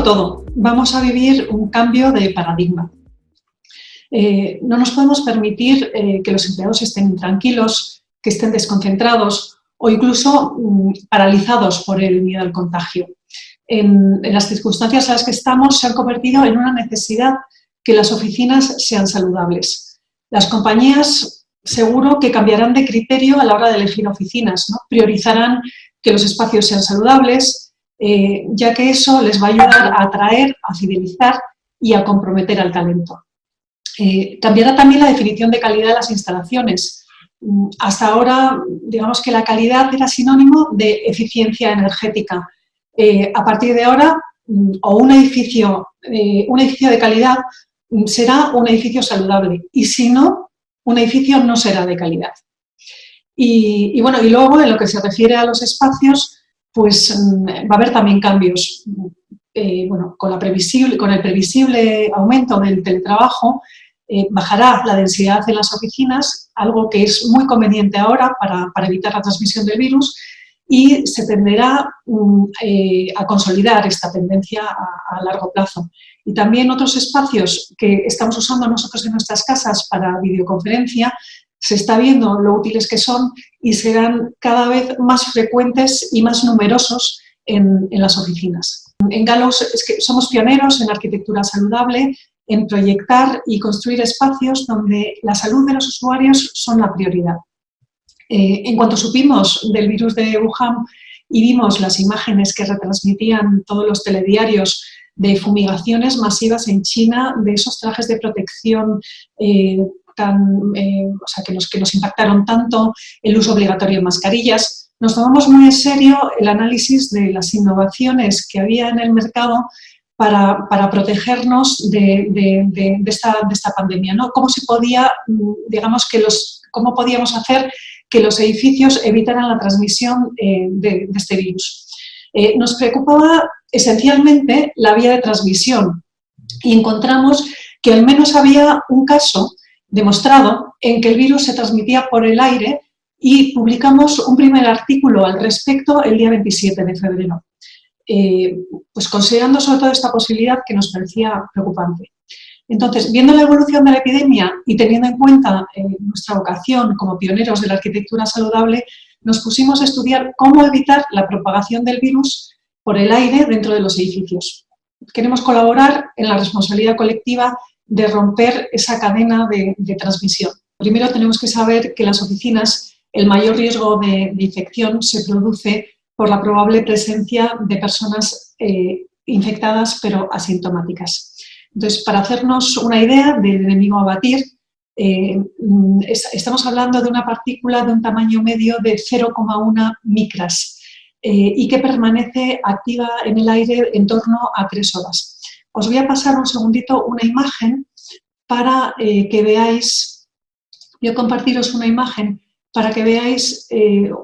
todo. Vamos a vivir un cambio de paradigma. No nos podemos permitir que los empleados estén intranquilos, que estén desconcentrados o incluso paralizados por el miedo al contagio. En las circunstancias en las que estamos se han convertido en una necesidad que las oficinas sean saludables. Las compañías seguro que cambiarán de criterio a la hora de elegir oficinas, ¿no? Priorizarán que los espacios sean saludables, ya que eso les va a ayudar a atraer, a fidelizar y a comprometer al talento. Cambiará también la definición de calidad de las instalaciones. Hasta ahora, digamos que la calidad era sinónimo de eficiencia energética. A partir de ahora, un edificio de calidad será un edificio saludable y si no, un edificio no será de calidad. Y luego, en lo que se refiere a los espacios, pues va a haber también cambios. Con el previsible aumento del teletrabajo, bajará la densidad en las oficinas, algo que es muy conveniente ahora para evitar la transmisión del virus, y se tenderá a consolidar esta tendencia a largo plazo. Y también otros espacios que estamos usando nosotros en nuestras casas para videoconferencia, se está viendo lo útiles que son y serán cada vez más frecuentes y más numerosos en las oficinas. En Gallows es que somos pioneros en arquitectura saludable, en proyectar y construir espacios donde la salud de los usuarios son la prioridad. En cuanto supimos del virus de Wuhan y vimos las imágenes que retransmitían todos los telediarios de fumigaciones masivas en China, de esos trajes de protección que nos impactaron tanto, el uso obligatorio de mascarillas, nos tomamos muy en serio el análisis de las innovaciones que había en el mercado para protegernos de esta pandemia, ¿no? ¿Cómo se podía, cómo podíamos hacer que los edificios evitaran la transmisión de este virus? Nos preocupaba esencialmente la vía de transmisión y encontramos que al menos había un caso demostrado en que el virus se transmitía por el aire y publicamos un primer artículo al respecto el día 27 de febrero. Pues considerando sobre todo esta posibilidad que nos parecía preocupante. Entonces, viendo la evolución de la epidemia y teniendo en cuenta nuestra vocación como pioneros de la arquitectura saludable, nos pusimos a estudiar cómo evitar la propagación del virus por el aire dentro de los edificios. Queremos colaborar en la responsabilidad colectiva de romper esa cadena de transmisión. Primero tenemos que saber que en las oficinas el mayor riesgo de infección se produce por la probable presencia de personas infectadas pero asintomáticas. Entonces, para hacernos una idea del enemigo a batir, estamos hablando de una partícula de un tamaño medio de 0,1 micras y que permanece activa en el aire en torno a 3 horas. Os voy a pasar un segundito una imagen para que veáis, voy a compartiros una imagen para que veáis,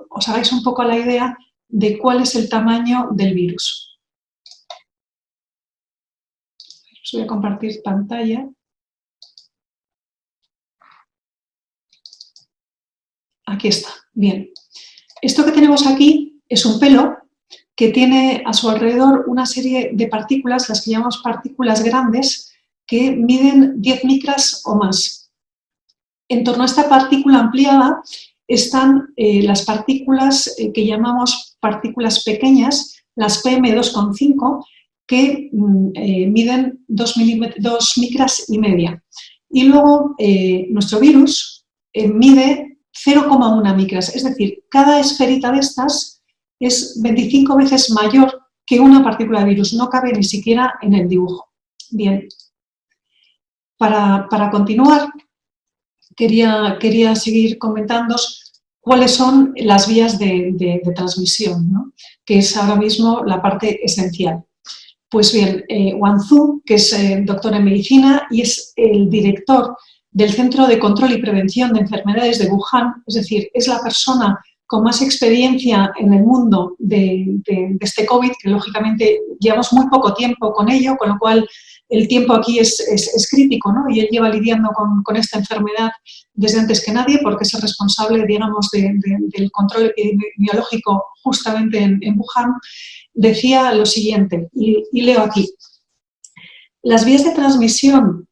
os hagáis un poco la idea de cuál es el tamaño del virus. Os voy a compartir pantalla. Aquí está. Bien. Esto que tenemos aquí es un pelo que tiene a su alrededor una serie de partículas, las que llamamos partículas grandes, que miden 10 micras o más. En torno a esta partícula ampliada están las partículas que llamamos partículas pequeñas, las PM2,5, que miden 2 micras y media. Y luego nuestro virus mide 0,1 micras, es decir, cada esferita de estas es 25 veces mayor que una partícula de virus, no cabe ni siquiera en el dibujo. Bien, para continuar, quería seguir comentándoos cuáles son las vías de transmisión, ¿no? Que es ahora mismo la parte esencial. Pues bien, Wanzhou, que es doctor en medicina y es el director del Centro de Control y Prevención de Enfermedades de Wuhan, es decir, es la persona con más experiencia en el mundo de este COVID, que lógicamente llevamos muy poco tiempo con ello, con lo cual el tiempo aquí es crítico, ¿no? Y él lleva lidiando con esta enfermedad desde antes que nadie porque es el responsable, digamos, del control epidemiológico justamente en Wuhan. Decía lo siguiente, y leo aquí. Las vías de transmisión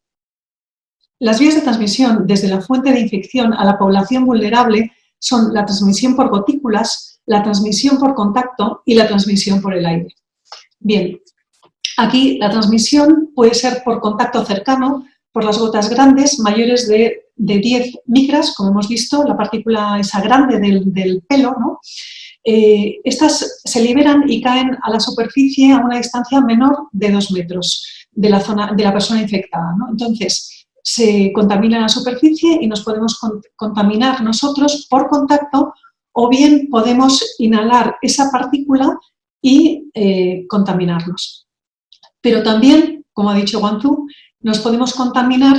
desde la fuente de infección a la población vulnerable son la transmisión por gotículas, la transmisión por contacto y la transmisión por el aire. Bien, aquí la transmisión puede ser por contacto cercano, por las gotas grandes, mayores de 10 micras, como hemos visto, la partícula esa grande del pelo, ¿no? Estas se liberan y caen a la superficie a una distancia menor de 2 metros de la persona infectada, ¿no? Entonces, se contamina la superficie y nos podemos contaminar nosotros por contacto o bien podemos inhalar esa partícula y contaminarnos. Pero también, como ha dicho Guangzhou, nos podemos contaminar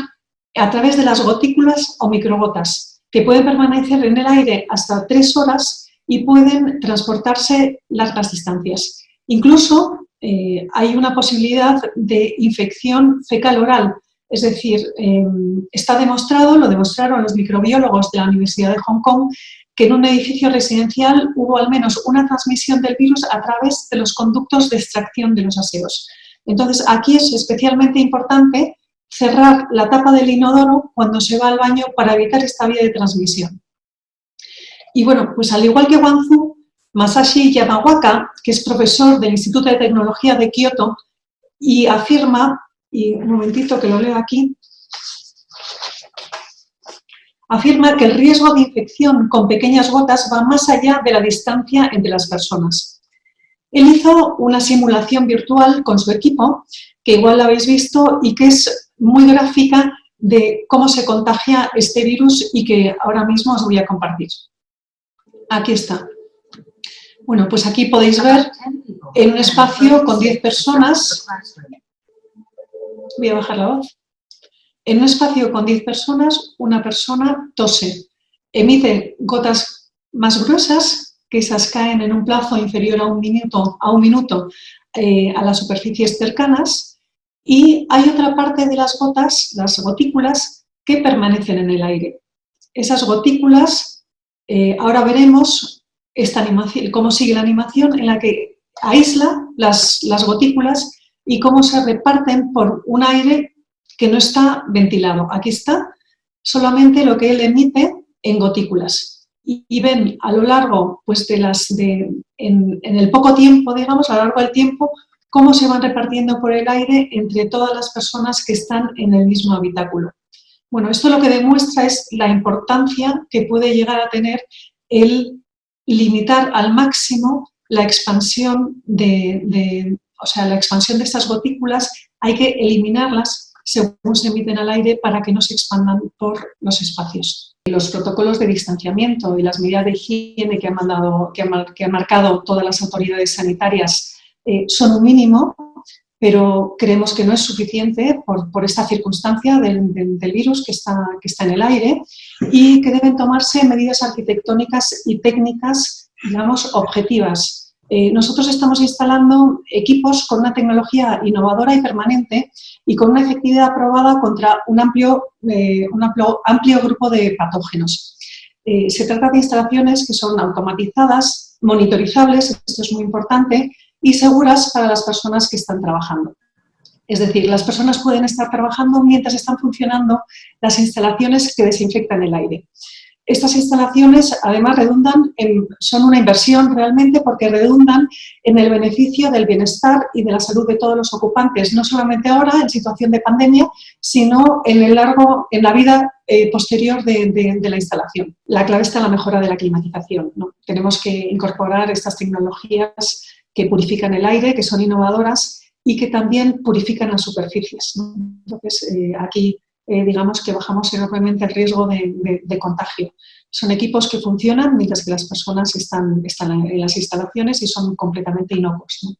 a través de las gotículas o microgotas, que pueden permanecer en el aire hasta 3 horas y pueden transportarse largas distancias. Incluso hay una posibilidad de infección fecal-oral, es decir, está demostrado, lo demostraron los microbiólogos de la Universidad de Hong Kong, que en un edificio residencial hubo al menos una transmisión del virus a través de los conductos de extracción de los aseos. Entonces, aquí es especialmente importante cerrar la tapa del inodoro cuando se va al baño para evitar esta vía de transmisión. Y bueno, pues al igual que Guangzhou, Masashi Yamawaka, que es profesor del Instituto de Tecnología de Kioto, y afirma, y un momentito que lo leo aquí, afirma que el riesgo de infección con pequeñas gotas va más allá de la distancia entre las personas. Él hizo una simulación virtual con su equipo, que igual la habéis visto y que es muy gráfica de cómo se contagia este virus y que ahora mismo os voy a compartir. Aquí está. Bueno, pues aquí podéis ver en un espacio con 10 personas, voy a bajar la voz, en un espacio con 10 personas, una persona tose, emite gotas más gruesas, que esas caen en un plazo inferior a un minuto a las superficies cercanas, y hay otra parte de las gotas, las gotículas, que permanecen en el aire. Esas gotículas, ahora veremos esta animación, cómo sigue la animación en la que aísla las gotículas y cómo se reparten por un aire que no está ventilado. Aquí está solamente lo que él emite en gotículas. Y ven a lo largo, pues en el poco tiempo, digamos, a lo largo del tiempo, cómo se van repartiendo por el aire entre todas las personas que están en el mismo habitáculo. Bueno, esto lo que demuestra es la importancia que puede llegar a tener el limitar al máximo la expansión la expansión de estas gotículas. Hay que eliminarlas según se emiten al aire para que no se expandan por los espacios. Los protocolos de distanciamiento y las medidas de higiene que han marcado todas las autoridades sanitarias son un mínimo, pero creemos que no es suficiente por esta circunstancia del virus que está en el aire y que deben tomarse medidas arquitectónicas y técnicas, digamos, objetivas. Nosotros estamos instalando equipos con una tecnología innovadora y permanente y con una efectividad probada contra un amplio grupo de patógenos. Se trata de instalaciones que son automatizadas, monitorizables, esto es muy importante, y seguras para las personas que están trabajando. Es decir, las personas pueden estar trabajando mientras están funcionando las instalaciones que desinfectan el aire. Estas instalaciones, además, son una inversión realmente porque redundan en el beneficio del bienestar y de la salud de todos los ocupantes, no solamente ahora, en situación de pandemia, sino en la vida posterior de la instalación. La clave está en la mejora de la climatización, ¿no? Tenemos que incorporar estas tecnologías que purifican el aire, que son innovadoras y que también purifican las superficies, ¿no? Entonces, aquí digamos que bajamos enormemente el riesgo de contagio. Son equipos que funcionan mientras que las personas están en las instalaciones y son completamente inocuos, ¿no?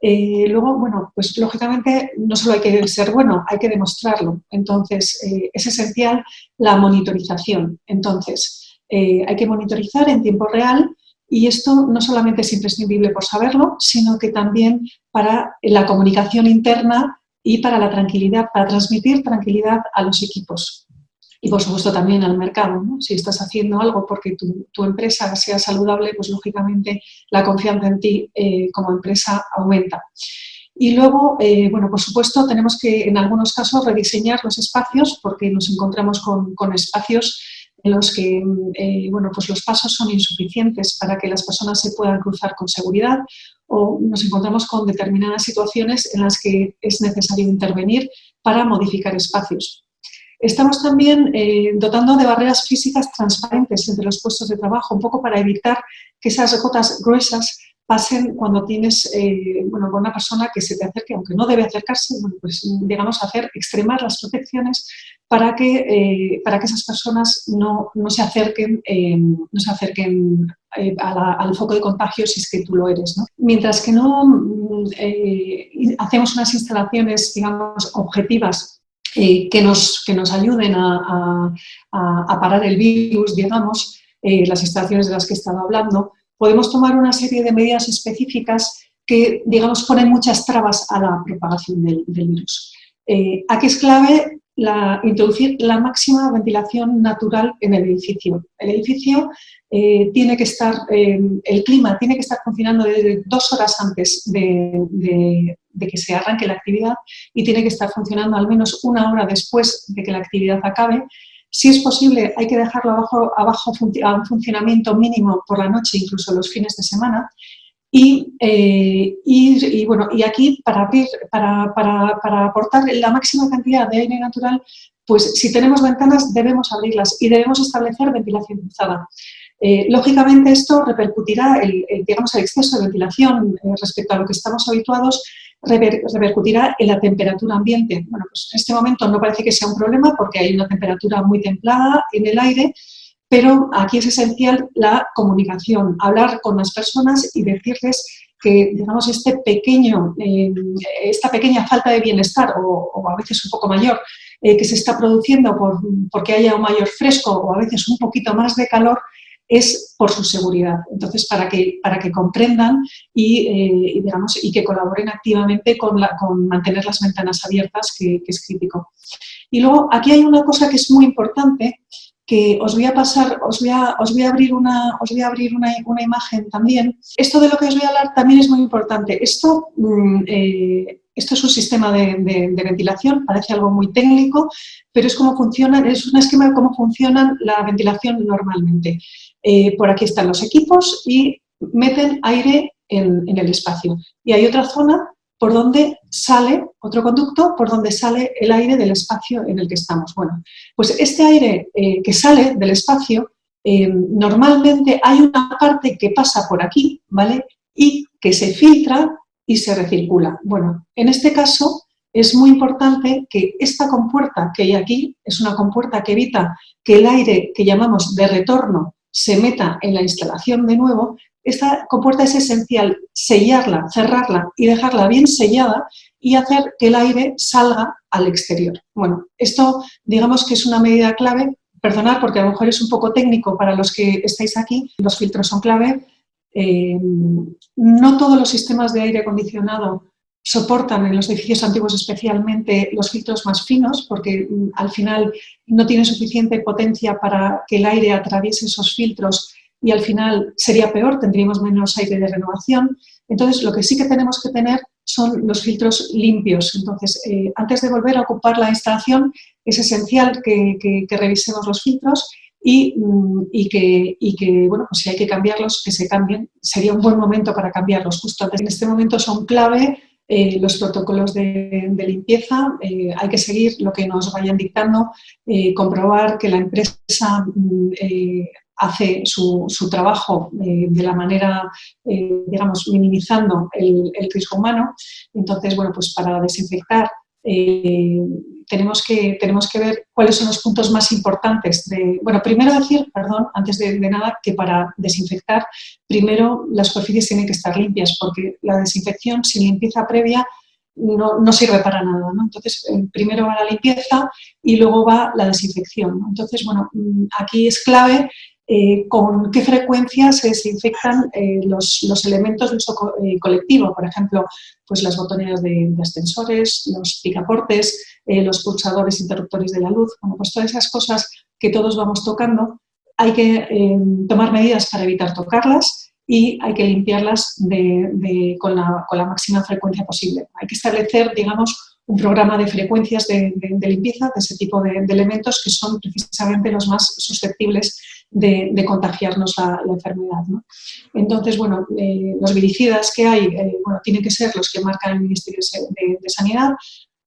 Luego, bueno, pues lógicamente no solo hay que ser bueno, hay que demostrarlo. Entonces, es esencial la monitorización. Entonces, hay que monitorizar en tiempo real y esto no solamente es imprescindible por saberlo, sino que también para la comunicación interna y para la tranquilidad, para transmitir tranquilidad a los equipos. Y, por supuesto, también al mercado, ¿no? Si estás haciendo algo porque tu empresa sea saludable, pues, lógicamente, la confianza en ti como empresa aumenta. Y luego, bueno, por supuesto, tenemos que, en algunos casos, rediseñar los espacios porque nos encontramos con espacios en los que, bueno, pues los pasos son insuficientes para que las personas se puedan cruzar con seguridad, o nos encontramos con determinadas situaciones en las que es necesario intervenir para modificar espacios. Estamos también dotando de barreras físicas transparentes entre los puestos de trabajo, un poco para evitar que esas gotas gruesas pasen cuando tienes bueno, con una persona que se te acerque, aunque no debe acercarse, bueno, pues digamos extremar las protecciones para que esas personas no se acerquen, al foco de contagio si es que tú lo eres, ¿no? Mientras que no hacemos unas instalaciones, digamos, objetivas que nos ayuden a parar el virus, digamos, las instalaciones de las que he estado hablando, podemos tomar una serie de medidas específicas que, digamos, ponen muchas trabas a la propagación del virus. Aquí es clave introducir la máxima ventilación natural en el edificio. El edificio tiene que estar, el clima tiene que estar funcionando desde 2 horas antes de que se arranque la actividad y tiene que estar funcionando al menos 1 hora después de que la actividad acabe. Si es posible, hay que dejarlo a un funcionamiento mínimo por la noche, incluso los fines de semana. Y bueno, y aquí para aportar la máxima cantidad de aire natural, pues si tenemos ventanas debemos abrirlas y debemos establecer ventilación cruzada. Lógicamente esto repercutirá, digamos, el exceso de ventilación respecto a lo que estamos habituados, repercutirá en la temperatura ambiente. Bueno, pues en este momento no parece que sea un problema porque hay una temperatura muy templada en el aire, pero aquí es esencial la comunicación, hablar con las personas y decirles que, digamos, esta pequeña falta de bienestar o a veces un poco mayor que se está produciendo porque haya un mayor fresco o a veces un poquito más de calor, es por su seguridad. Entonces, para que comprendan y que colaboren activamente con mantener las ventanas abiertas, que es crítico. Y luego, aquí hay una cosa que es muy importante, que os voy a abrir una imagen también. Esto de lo que os voy a hablar también es muy importante. Esto es un sistema de ventilación, parece algo muy técnico, pero es un esquema de cómo funciona la ventilación normalmente. Por aquí están los equipos y meten aire en el espacio. Y hay otra zona por donde sale, otro conducto, por donde sale el aire del espacio en el que estamos. Bueno, pues este aire que sale del espacio, normalmente hay una parte que pasa por aquí, ¿vale? Y que se filtra y se recircula. Bueno, en este caso es muy importante que esta compuerta que hay aquí es una compuerta que evita que el aire que llamamos de retorno se meta en la instalación de nuevo. Esta compuerta es esencial sellarla, cerrarla y dejarla bien sellada y hacer que el aire salga al exterior. Bueno, esto digamos que es una medida clave. Perdonad porque a lo mejor es un poco técnico para los que estáis aquí, los filtros son clave. No todos los sistemas de aire acondicionado soportan en los edificios antiguos especialmente los filtros más finos porque al final no tiene suficiente potencia para que el aire atraviese esos filtros y al final sería peor, tendríamos menos aire de renovación. Entonces, lo que sí que tenemos que tener son los filtros limpios. Entonces, antes de volver a ocupar la instalación, es esencial que revisemos los filtros y que, bueno, pues si hay que cambiarlos, que se cambien. Sería un buen momento para cambiarlos justo antes. En este momento son clave los protocolos de limpieza. Hay que seguir lo que nos vayan dictando, comprobar que la empresa hace su trabajo de la manera, digamos, minimizando el riesgo humano. Entonces, bueno, pues para desinfectar tenemos que ver cuáles son los puntos más importantes. Bueno, primero decir, perdón, antes de nada, que para desinfectar, primero las superficies tienen que estar limpias, porque la desinfección sin limpieza previa no sirve para nada, ¿no? Entonces, primero va la limpieza y luego va la desinfección, ¿no? Entonces, bueno, aquí es clave con qué frecuencia se desinfectan los elementos de uso colectivo, por ejemplo, pues las botoneras de ascensores, los picaportes, los pulsadores interruptores de la luz. Bueno, pues todas esas cosas que todos vamos tocando, hay que tomar medidas para evitar tocarlas y hay que limpiarlas con la máxima frecuencia posible. Hay que establecer, digamos, un programa de frecuencias de limpieza de ese tipo de elementos que son precisamente los más susceptibles de contagiarnos la enfermedad, ¿no? Entonces, bueno, los viricidas que hay, bueno, tienen que ser los que marca el Ministerio de Sanidad.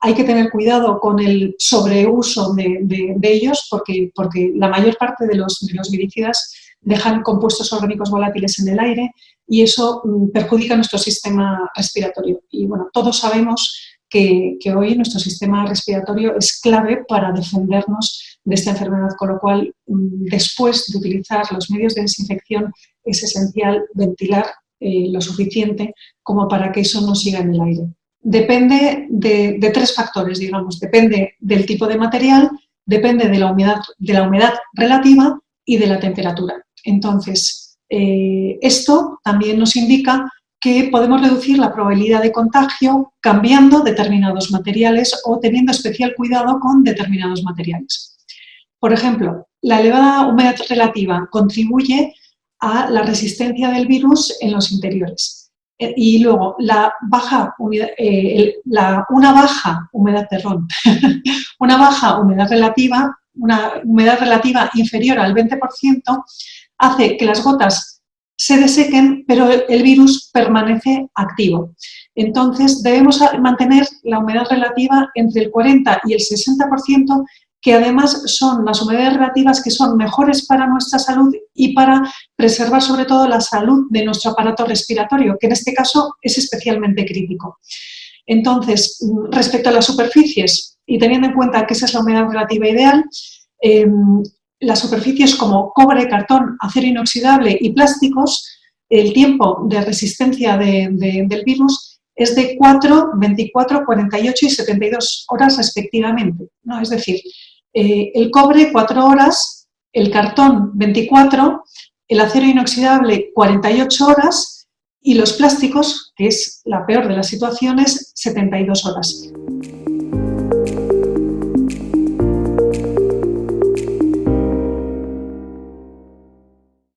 Hay que tener cuidado con el sobreuso de ellos porque la mayor parte de los viricidas dejan compuestos orgánicos volátiles en el aire y eso perjudica nuestro sistema respiratorio. Y bueno, todos sabemos que hoy nuestro sistema respiratorio es clave para defendernos de esta enfermedad, con lo cual, después de utilizar los medios de desinfección, es esencial ventilar lo suficiente como para que eso no siga en el aire. Depende de tres factores, digamos. Depende del tipo de material, depende de la humedad relativa y de la temperatura. Entonces, esto también nos indica que podemos reducir la probabilidad de contagio cambiando determinados materiales o teniendo especial cuidado con determinados materiales. Por ejemplo, la elevada humedad relativa contribuye a la resistencia del virus en los interiores. Y luego, una baja humedad relativa, una humedad relativa inferior al 20%, hace que las gotas se desequen, pero el virus permanece activo. Entonces, debemos mantener la humedad relativa entre el 40 y el 60%, que además son las humedades relativas que son mejores para nuestra salud y para preservar sobre todo la salud de nuestro aparato respiratorio, que en este caso es especialmente crítico. Entonces, respecto a las superficies, y teniendo en cuenta que esa es la humedad relativa ideal, las superficies como cobre, cartón, acero inoxidable y plásticos, el tiempo de resistencia del virus es de 4, 24, 48 y 72 horas respectivamente, ¿no? Es decir, el cobre 4 horas, el cartón 24, el acero inoxidable 48 horas y los plásticos, que es la peor de las situaciones, 72 horas.